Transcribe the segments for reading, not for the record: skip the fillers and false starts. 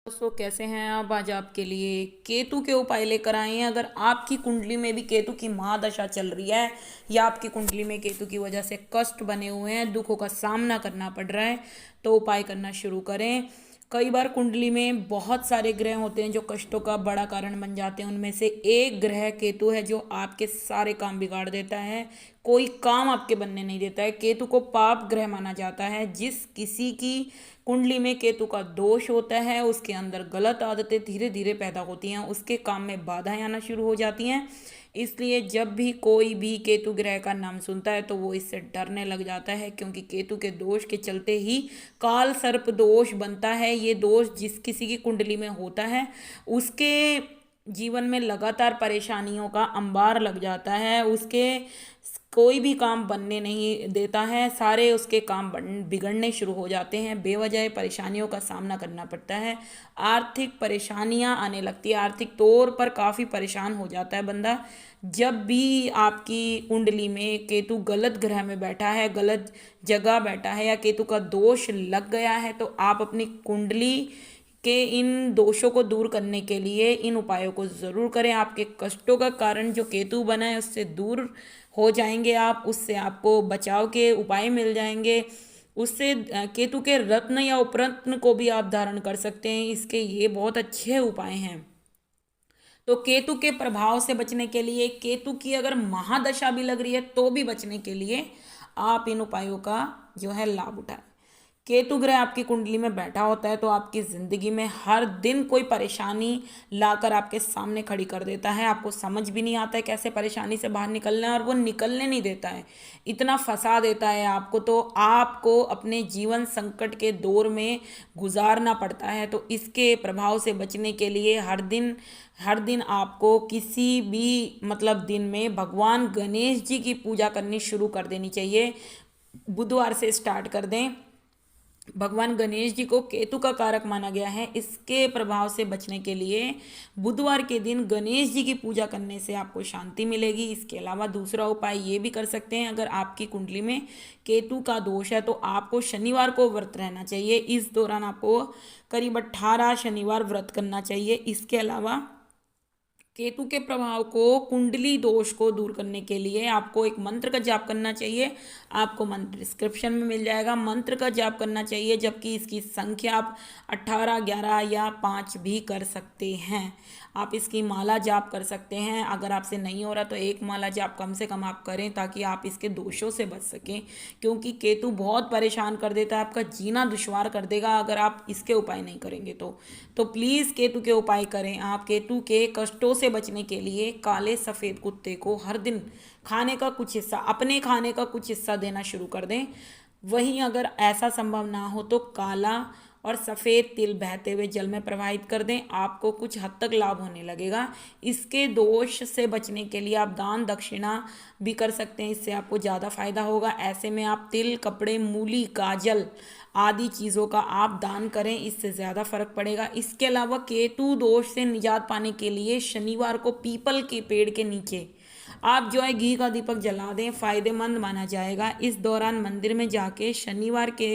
दोस्तों, कैसे हैं आप। आज आपके लिए केतु के उपाय लेकर आए हैं। अगर आपकी कुंडली में भी केतु की महादशा चल रही है या आपकी कुंडली में केतु की वजह से कष्ट बने हुए हैं, दुखों का सामना करना पड़ रहा है, तो उपाय करना शुरू करें। कई बार कुंडली में बहुत सारे ग्रह होते हैं जो कष्टों का बड़ा कारण बन जाते हैं। उनमें से एक ग्रह केतु है जो आपके सारे काम बिगाड़ देता है, कोई काम आपके बनने नहीं देता है। केतु को पाप ग्रह माना जाता है। जिस किसी की कुंडली में केतु का दोष होता है उसके अंदर गलत आदतें धीरे धीरे पैदा होती हैं, उसके काम में बाधाएं आना शुरू हो जाती हैं। इसलिए जब भी कोई भी केतु ग्रह का नाम सुनता है तो वो इससे डरने लग जाता है, क्योंकि केतु के दोष के चलते ही काल सर्प दोष बनता है। ये दोष जिस किसी की कुंडली में होता है उसके जीवन में लगातार परेशानियों का अंबार लग जाता है। उसके कोई भी काम बनने नहीं देता है, सारे उसके काम बिगड़ने शुरू हो जाते हैं। बेवजह परेशानियों का सामना करना पड़ता है, आर्थिक परेशानियां आने लगती है, आर्थिक तौर पर काफ़ी परेशान हो जाता है बंदा। जब भी आपकी कुंडली में केतु गलत ग्रह में बैठा है, गलत जगह बैठा है या केतु का दोष लग गया है, तो आप अपनी कुंडली के इन दोषों को दूर करने के लिए इन उपायों को ज़रूर करें। आपके कष्टों का कारण जो केतु बना है उससे दूर हो जाएंगे आप, उससे आपको बचाव के उपाय मिल जाएंगे। उससे केतु के रत्न या उपरत्न को भी आप धारण कर सकते हैं। इसके ये बहुत अच्छे उपाय हैं। तो केतु के प्रभाव से बचने के लिए, केतु की अगर महादशा भी लग रही है तो भी बचने के लिए आप इन उपायों का जो है लाभ उठाएं। केतु ग्रह आपकी कुंडली में बैठा होता है तो आपकी जिंदगी में हर दिन कोई परेशानी लाकर आपके सामने खड़ी कर देता है। आपको समझ भी नहीं आता है कैसे परेशानी से बाहर निकलना है, और वो निकलने नहीं देता है, इतना फंसा देता है आपको। तो आपको अपने जीवन संकट के दौर में गुजारना पड़ता है। तो इसके प्रभाव से बचने के लिए हर दिन आपको किसी भी दिन में भगवान गणेश जी की पूजा करनी शुरू कर देनी चाहिए। बुधवार से स्टार्ट कर दें। भगवान गणेश जी को केतु का कारक माना गया है। इसके प्रभाव से बचने के लिए बुधवार के दिन गणेश जी की पूजा करने से आपको शांति मिलेगी। इसके अलावा दूसरा उपाय ये भी कर सकते हैं, अगर आपकी कुंडली में केतु का दोष है तो आपको शनिवार को व्रत रहना चाहिए। इस दौरान आपको करीब 18 शनिवार व्रत करना चाहिए। इसके अलावा केतु के प्रभाव को, कुंडली दोष को दूर करने के लिए आपको एक मंत्र का जाप करना चाहिए। आपको मंत्र डिस्क्रिप्शन में मिल जाएगा। मंत्र का जाप करना चाहिए, जबकि इसकी संख्या आप 18, 11 या 5 भी कर सकते हैं। आप इसकी माला जाप कर सकते हैं। अगर आपसे नहीं हो रहा तो एक माला जाप कम से कम आप करें, ताकि आप इसके दोषों से बच सकें, क्योंकि केतु बहुत परेशान कर देता है, आपका जीना दुश्वार कर देगा अगर आप इसके उपाय नहीं करेंगे तो प्लीज़ केतु के उपाय करें। आप केतु के कष्टों से बचने के लिए काले सफ़ेद कुत्ते को हर दिन खाने का कुछ हिस्सा, अपने खाने का कुछ हिस्सा देना शुरू कर दें। वहीं अगर ऐसा संभव ना हो तो काला और सफ़ेद तिल बहते हुए जल में प्रवाहित कर दें। आपको कुछ हद तक लाभ होने लगेगा। इसके दोष से बचने के लिए आप दान दक्षिणा भी कर सकते हैं, इससे आपको ज़्यादा फायदा होगा। ऐसे में आप तिल, कपड़े, मूली, काजल आदि चीज़ों का आप दान करें, इससे ज़्यादा फर्क पड़ेगा। इसके अलावा केतु दोष से निजात पाने के लिए शनिवार को पीपल के पेड़ के नीचे आप जो है घी का दीपक जला दें, फायदेमंद माना जाएगा। इस दौरान मंदिर में जाके शनिवार के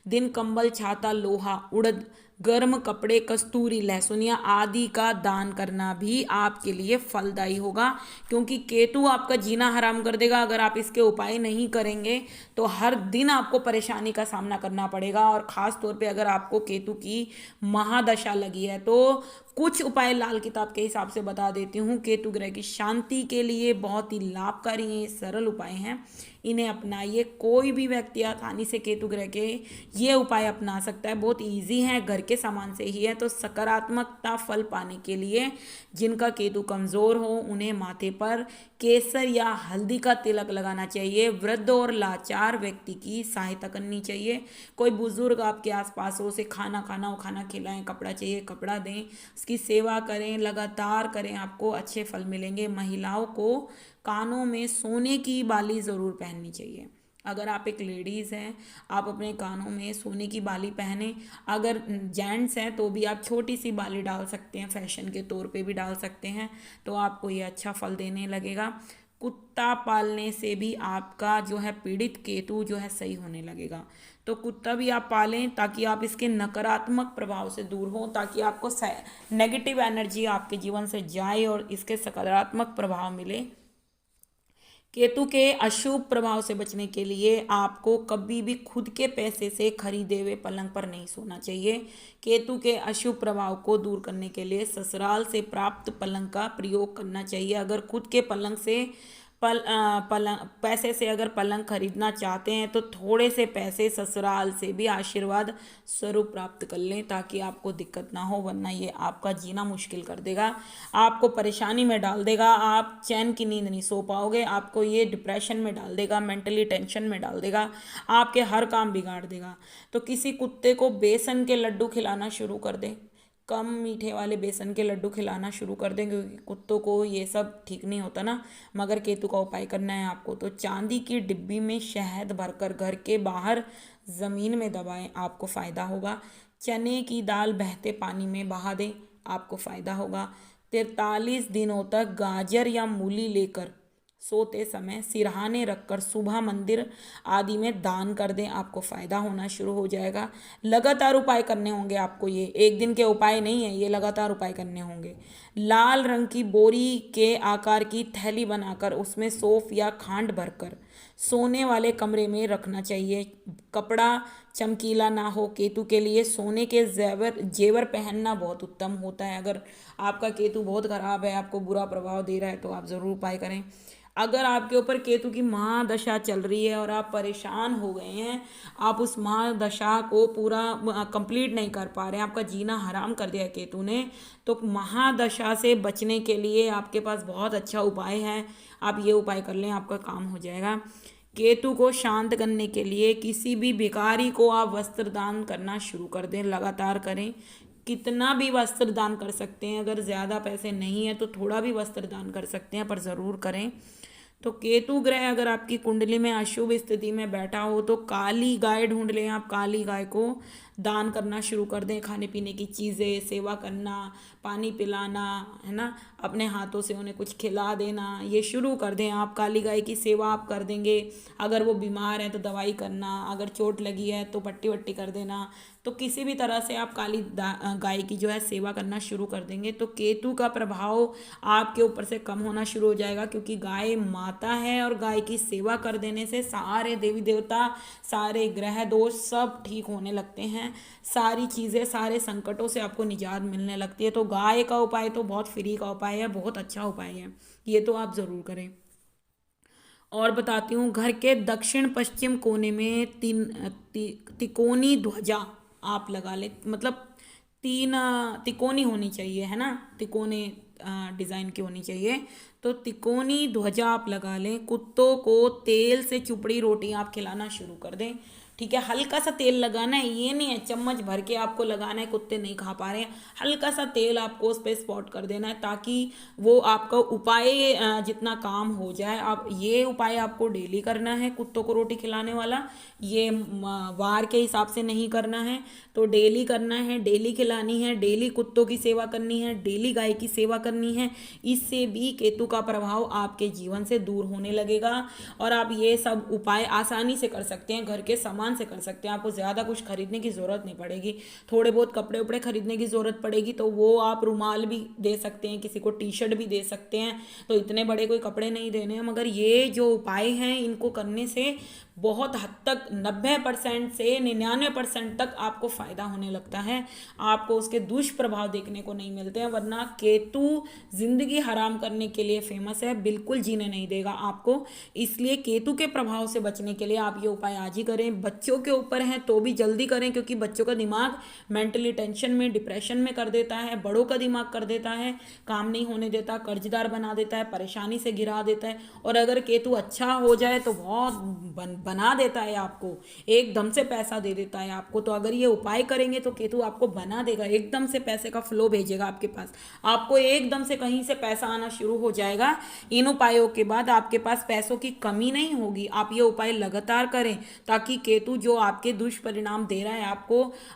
दिन कंबल, छाता, लोहा, उड़द, गर्म कपड़े, कस्तूरी, लहसुनिया आदि का दान करना भी आपके लिए फलदायी होगा, क्योंकि केतु आपका जीना हराम कर देगा। अगर आप इसके उपाय नहीं करेंगे तो हर दिन आपको परेशानी का सामना करना पड़ेगा। और ख़ास तौर पे अगर आपको केतु की महादशा लगी है तो कुछ उपाय लाल किताब के हिसाब से बता देती हूँ। केतु ग्रह की शांति के लिए बहुत ही लाभकारी हैं, सरल उपाय हैं, इन्हें अपनाइए। कोई भी व्यक्ति आसानी से केतु ग्रह के ये उपाय अपना सकता है, बहुत इजी है, घर के सामान से ही है। तो सकारात्मकता फल पाने के लिए जिनका केतु कमज़ोर हो उन्हें माथे पर केसर या हल्दी का तिलक लगाना चाहिए। वृद्ध और लाचार व्यक्ति की सहायता करनी चाहिए। कोई बुजुर्ग आपके आसपास हो, उसे खाना खिलाएं, कपड़ा चाहिए कपड़ा दें, उसकी सेवा करें, लगातार करें, आपको अच्छे फल मिलेंगे। महिलाओं को कानों में सोने की बाली ज़रूर पहननी चाहिए। अगर आप एक लेडीज़ हैं, आप अपने कानों में सोने की बाली पहने। अगर जेंट्स हैं तो भी आप छोटी सी बाली डाल सकते हैं, फैशन के तौर पे भी डाल सकते हैं, तो आपको ये अच्छा फल देने लगेगा। कुत्ता पालने से भी आपका जो है पीड़ित केतु जो है सही होने लगेगा। तो कुत्ता भी आप पालें ताकि आप इसके नकारात्मक प्रभाव से दूर हों, ताकि आपको नेगेटिव एनर्जी आपके जीवन से जाए और इसके सकारात्मक प्रभाव मिले। केतु के अशुभ प्रभाव से बचने के लिए आपको कभी भी खुद के पैसे से खरीदे हुए पलंग पर नहीं सोना चाहिए। केतु के अशुभ प्रभाव को दूर करने के लिए ससुराल से प्राप्त पलंग का प्रयोग करना चाहिए। अगर खुद के पलंग से पलंग पैसे से अगर पलंग खरीदना चाहते हैं तो थोड़े से पैसे ससुराल से भी आशीर्वाद स्वरूप प्राप्त कर लें, ताकि आपको दिक्कत ना हो, वरना ये आपका जीना मुश्किल कर देगा, आपको परेशानी में डाल देगा, आप चैन की नींद नहीं सो पाओगे, आपको ये डिप्रेशन में डाल देगा, मेंटली टेंशन में डाल देगा, आपके हर काम बिगाड़ देगा। तो किसी कुत्ते को बेसन के लड्डू खिलाना शुरू कर दें, कम मीठे वाले बेसन के लड्डू खिलाना शुरू कर दें, क्योंकि कुत्तों को ये सब ठीक नहीं होता ना। मगर केतु का उपाय करना है आपको तो चांदी की डिब्बी में शहद भरकर घर के बाहर ज़मीन में दबाएं, आपको फ़ायदा होगा। चने की दाल बहते पानी में बहा दें, आपको फ़ायदा होगा। 43 दिनों तक गाजर या मूली लेकर सोते समय सिरहाने रखकर सुबह मंदिर आदि में दान कर दें, आपको फ़ायदा होना शुरू हो जाएगा। लगातार उपाय करने होंगे आपको, ये एक दिन के उपाय नहीं है, ये लगातार उपाय करने होंगे। लाल रंग की बोरी के आकार की थैली बनाकर उसमें सौंफ या खांड भरकर सोने वाले कमरे में रखना चाहिए। कपड़ा चमकीला ना हो। केतु के लिए सोने के जेवर पहनना बहुत उत्तम होता है। अगर आपका केतु बहुत खराब है, आपको बुरा प्रभाव दे रहा है, तो आप ज़रूर उपाय करें। अगर आपके ऊपर केतु की महादशा चल रही है और आप परेशान हो गए हैं, आप उस महादशा को पूरा कंप्लीट नहीं कर पा रहे हैं, आपका जीना हराम कर दिया है केतु ने, तो महादशा से बचने के लिए आपके पास बहुत अच्छा उपाय है। आप ये उपाय कर लें, आपका काम हो जाएगा। केतु को शांत करने के लिए किसी भी भिखारी को आप वस्त्र दान करना शुरू कर दें, लगातार करें। कितना भी वस्त्र दान कर सकते हैं, अगर ज़्यादा पैसे नहीं है तो थोड़ा भी वस्त्र दान कर सकते हैं, पर ज़रूर करें। तो केतु ग्रह अगर आपकी कुंडली में अशुभ स्थिति में बैठा हो तो काली गाय ढूंढ लें, आप काली गाय को दान करना शुरू कर दें। खाने पीने की चीज़ें, सेवा करना, पानी पिलाना, है ना, अपने हाथों से उन्हें कुछ खिला देना, ये शुरू कर दें आप। काली गाय की सेवा आप कर देंगे। अगर वो बीमार है तो दवाई करना, अगर चोट लगी है तो पट्टी वट्टी कर देना। तो किसी भी तरह से आप काली गाय की जो है सेवा करना शुरू कर देंगे तो केतु का प्रभाव आपके ऊपर से कम होना शुरू हो जाएगा, क्योंकि गाय माता है और गाय की सेवा कर देने से सारे देवी देवता, सारे ग्रह दोष सब ठीक होने लगते हैं, सारी चीज़ें, सारे संकटों से आपको निजात मिलने लगती है। तो गाय का उपाय तो बहुत फ्री का उपाय है, बहुत अच्छा उपाय है, ये तो आप ज़रूर करें। और बताती हूँ, घर के दक्षिण पश्चिम कोने में तिकोनी ध्वजा आप लगा ले, मतलब 3 तिकोनी होनी चाहिए, है ना, तिकोने डिज़ाइन की होनी चाहिए। तो तिकोनी ध्वजा आप लगा लें। कुत्तों को तेल से चुपड़ी रोटी आप खिलाना शुरू कर दें, ठीक है। हल्का सा तेल लगाना है, ये नहीं है चम्मच भर के आपको लगाना है, कुत्ते नहीं खा पा रहे हैं, हल्का सा तेल आपको उस पर स्पॉट कर देना है, ताकि वो आपका उपाय जितना काम हो जाए। आप ये उपाय आपको डेली करना है, कुत्तों को रोटी खिलाने वाला, ये वार के हिसाब से नहीं करना है, तो डेली करना है, डेली खिलानी है, डेली कुत्तों की सेवा करनी है, डेली गाय की सेवा करनी है। इससे भी केतु का प्रभाव आपके जीवन से दूर होने लगेगा और आप ये सब उपाय आसानी से कर सकते हैं, घर के सामान से कर सकते हैं। आपको ज़्यादा कुछ खरीदने की ज़रूरत नहीं पड़ेगी। थोड़े बहुत कपड़े उपड़े खरीदने की ज़रूरत पड़ेगी तो वो आप रुमाल भी दे सकते हैं, किसी को टी शर्ट भी दे सकते हैं, तो इतने बड़े कोई कपड़े नहीं देने हैं। मगर ये जो उपाय हैं इनको करने से बहुत हद तक 90% से 99% तक आपको फ़ायदा होने लगता है, आपको उसके दुष्प्रभाव देखने को नहीं मिलते हैं। वरना केतु जिंदगी हराम करने के लिए फेमस है, बिल्कुल जीने नहीं देगा आपको। इसलिए केतु के प्रभाव से बचने के लिए आप ये उपाय आज ही करें। बच्चों के ऊपर हैं तो भी जल्दी करें, क्योंकि बच्चों का दिमाग मेंटली टेंशन में, डिप्रेशन में कर देता है, बड़ों का दिमाग कर देता है, काम नहीं होने देता, कर्जदार बना देता है, परेशानी से गिरा देता है। और अगर केतु अच्छा हो जाए तो बहुत बना देता है आपको, एकदम से पैसा दे देता है आपको। तो अगर ये उपाय करेंगे तो केतु आपको बना देगा, एकदम से पैसे का फ्लो भेजेगा आपके पास, आपको एकदम से कहीं से पैसा आना शुरू हो जाएगा। इन उपायों के बाद आपके पास पैसों की कमी नहीं होगी। आप ये उपाय लगातार करें ताकि केतु केतु जो आपके दुष्परिणाम दे रहा है,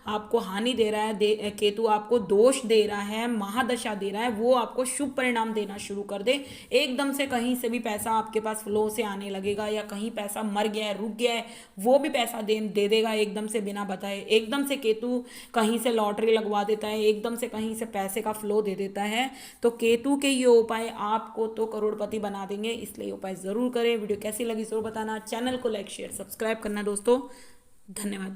आपको हानि दे रहा है, केतु आपको दोष दे रहा है, महादशा दे रहा है, वो आपको शुभ परिणाम देना शुरू कर दे। एकदम से कहीं से भी पैसा आपके पास फ्लो से आने लगेगा, या कहीं पैसा मर गया है, रुक गया है, वो भी पैसा दे देगा एकदम से बिना बताए। एकदम से केतु कहीं से लॉटरी लगवा देता है, एकदम से कहीं से पैसे का फ्लो दे देता है। तो केतु के ये उपाय आपको तो करोड़पति बना देंगे, इसलिए उपाय जरूर करें। वीडियो कैसी लगी जरूर बताना, चैनल को लाइक शेयर सब्सक्राइब करना दोस्तों। धन्यवाद।